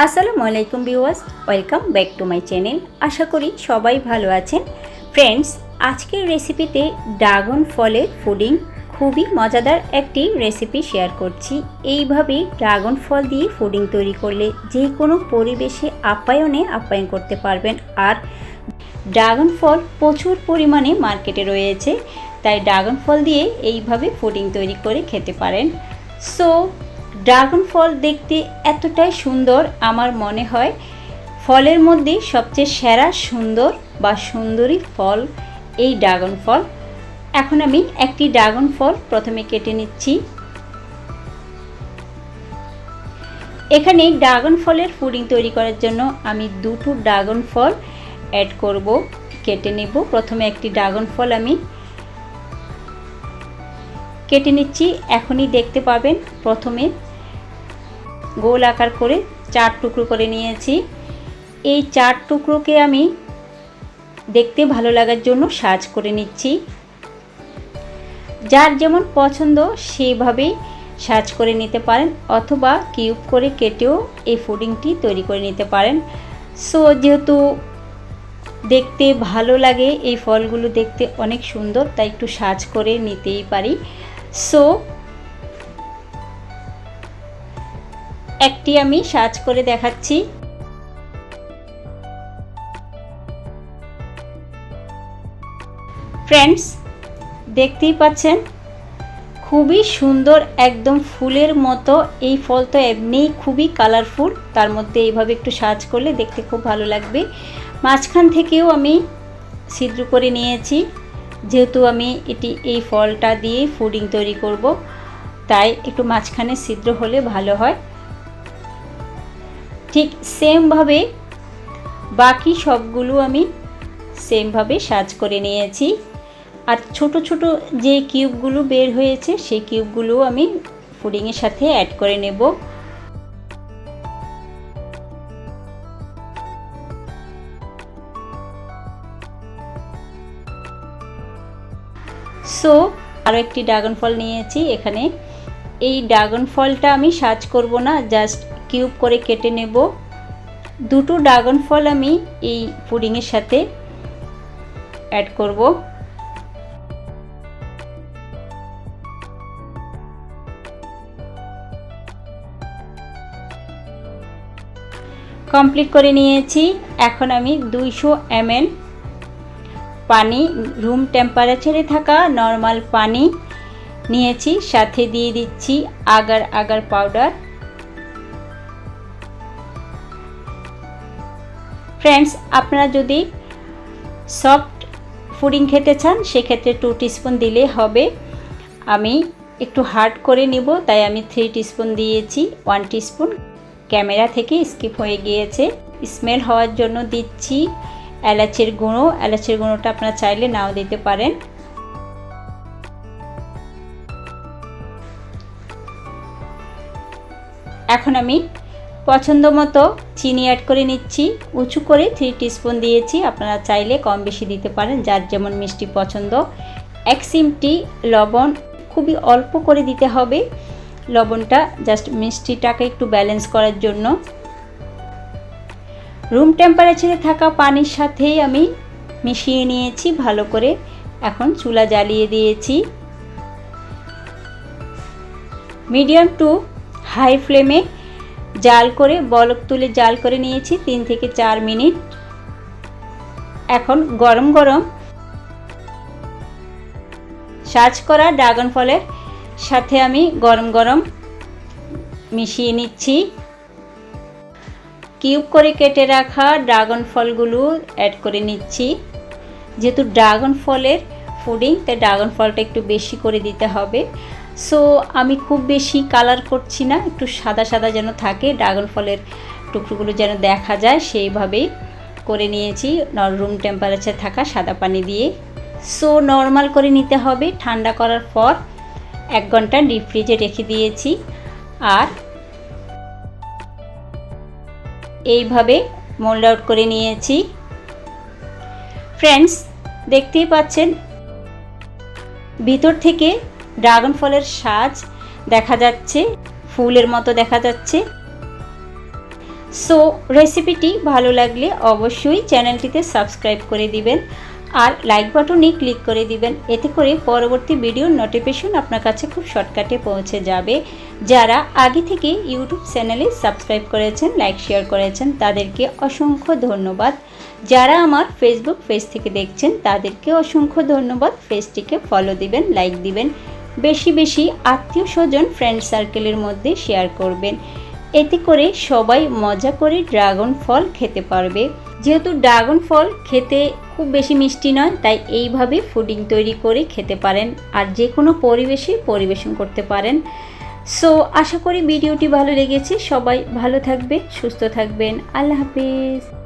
আসসালামু আলাইকুম viewers, welcome back to my channel. আশা করি সবাই ভালো আছেন। ফ্রেন্ডস, আজকের রেসিপিতে ড্রাগন ফলের পুডিং, খুবই মজাদার একটি রেসিপি শেয়ার করছি। এইভাবে ড্রাগন ফল দিয়ে পুডিং তৈরি করলে যে কোনো পরিবেশে আপ্যায়ন করতে পারবেন। আর ড্রাগন ফল প্রচুর পরিমাণে মার্কেটে রয়েছে, তাই ড্রাগন ফল দিয়ে এইভাবে পুডিং তৈরি করে খেতে পারেন। সো ড্রাগন ফল দেখতে এতটাই সুন্দর, আমার মনে হয় ফলের মধ্যে সবচেয়ে সেরা সুন্দর বা সুন্দরী ফল এই ড্রাগন ফল। এখন আমি একটি ড্রাগন ফল প্রথমে কেটে নিচ্ছি। এখানে ড্রাগন ফলের পুডিং তৈরি করার জন্য আমি দুটো ড্রাগন ফল অ্যাড করব, কেটে নেব। প্রথমে একটি ড্রাগন ফল আমি কেটে নিচ্ছি। এখনই দেখতে পাবেন প্রথমে গোল আকার করে 4 টুকরো করে নিয়েছি। এই 4 টুকরোকে আমি দেখতে ভালো লাগার জন্য সাজ করে নিচ্ছি। যার যেমন পছন্দ সেইভাবেই সাজ করে নিতে পারেন, অথবা কিউব করে কেটেও এই পুডিংটি তৈরি করে নিতে পারেন। সো যেহেতু দেখতে ভালো লাগে, এই ফলগুলো দেখতে অনেক সুন্দর, তাই একটু সাজ করে নিতেই পারি। সো একটি আমি সাজ করে দেখাচ্ছি। ফ্রেন্ডস, দেখতেই পাচ্ছেন খুবই সুন্দর, একদম ফুলের মতো। এই ফল তো এমনিই খুবই কালারফুল, তার মধ্যে এইভাবে একটু সাজ করলে দেখতে খুব ভালো লাগবে। মাঝখান থেকেও আমি ছিদ্র করে নিয়েছি, যেহেতু আমি এই ফলটা দিয়ে পুডিং তৈরি করব, তাই একটু মাঝখানে ছিদ্র হলে ভালো হয়। ঠিক সেমভাবে বাকি সবগুলো আমি সেমভাবে সাজ করে নিয়েছি। আর ছোট ছোট যে কিউবগুলো বের হয়েছে সেই কিউবগুলো আমি পুডিংয়ের সাথে অ্যাড করে নেব। সো আরও একটি ড্রাগন ফল নিয়েছি। এখানে এই ড্রাগন ফলটা আমি সাজ করব না, জাস্ট কিউব করে কেটে নেব। দুটো ড্রাগন ফল আমি এই পুডিংয়ের সাথে অ্যাড করব। কমপ্লিট করে নিয়েছি। এখন আমি 200 ml পানি, রুম টেম্পারেচারে থাকা নর্মাল পানি নিয়েছি, সাথে দিয়ে দিচ্ছি আগার আগার পাউডার। ফ্রেন্ডস, আপনারা যদি সফট পুডিং খেতে চান সেক্ষেত্রে 2 টিস্পুন দিলে হবে। আমি একটু হার্ড করে নিব, তাই আমি 3 টিস্পুন দিয়েছি। 1 টিস্পুন ক্যামেরা থেকে স্কিপ হয়ে গিয়েছে। স্মেল হওয়ার জন্য দিচ্ছি এলাচের গুঁড়ো। এলাচের গুঁড়োটা আপনারা চাইলে নাও দিতে পারেন। এখন আমি পছন্দ মতো চিনি অ্যাড করে নিচ্ছি। উঁচু করে 3 টিস্পুন দিয়েছি, আপনারা চাইলে কম বেশি দিতে পারেন, যার যেমন মিষ্টি পছন্দ। 1 চিমটি লবণ, খুবই অল্প করে দিতে হবে লবণটা, জাস্ট মিষ্টিটাকে একটু ব্যালেন্স করার জন্য। রুম টেম্পারেচারে থাকা পানির সাথেই আমি মিশিয়ে নিয়েছি ভালো করে। এখন চুলা জ্বালিয়ে দিয়েছি। মিডিয়াম টু হাই ফ্লেমে জাল করে, বলক তুলে জাল করে নিয়েছি 3 থেকে 4 মিনিট। এখন গরম গরম সাজ করা ড্রাগন ফলের সাথে আমি গরম গরম মিশিয়ে নিচ্ছি। কিউব করে কেটে রাখা ড্রাগন ফলগুলো অ্যাড করে নিচ্ছি। যেহেতু ড্রাগন ফলের পুডিং, তাই ড্রাগন ফলটা একটু বেশি করে দিতে হবে। সো আমি খুব বেশি কালার করছি না, একটু সাদা সাদা যেন থাকে, ড্রাগন ফলের টুকরোগুলো যেন দেখা যায়, সেইভাবেই করে নিয়েছি রুম টেম্পারেচার থাকা সাদা পানি দিয়ে। সো নর্মাল করে নিতে হবে। ঠান্ডা করার পর 1 ঘন্টা ডিপ ফ্রিজে রেখে দিয়েছি। আর এইভাবে মোল্ড আউট করে নিয়েছি। ফ্রেন্ডস, দেখতেই পাচ্ছেন ভিতর থেকে ড্রাগন ফলের সাজ দেখা যাচ্ছে, ফুলের মতো দেখা যাচ্ছে। সো রেসিপিটি ভালো লাগলে অবশ্যই চ্যানেলটিতে সাবস্ক্রাইব করে দিবেন আর লাইক বাটনে ক্লিক করে দিবেন। এতে করে পরবর্তী ভিডিওর নোটিফিকেশন আপনার কাছে খুব শর্টকাটে পৌঁছে যাবে। যারা আগে থেকে ইউটিউব চ্যানেলে সাবস্ক্রাইব করেছেন, লাইক শেয়ার করেছেন, তাদেরকে অসংখ্য ধন্যবাদ। যারা আমার ফেসবুক পেজ থেকে দেখছেন তাদেরকে অসংখ্য ধন্যবাদ। পেজটিকে ফলো দিবেন, লাইক দিবেন, বেশি বেশি আত্মীয় স্বজন ফ্রেন্ড সার্কেলের মধ্যে শেয়ার করবেন। এতে করে সবাই মজা করে ড্রাগন ফল খেতে পারবে। যেহেতু ড্রাগন ফল খেতে খুব বেশি মিষ্টি নয়, তাই এইভাবে পুডিং তৈরি করে খেতে পারেন আর যে কোনো পরিবেশে পরিবেশন করতে পারেন। সো আশা করি ভিডিওটি ভালো লেগেছে। সবাই ভালো থাকবে, সুস্থ থাকবেন। আল্লাহ হাফেজ।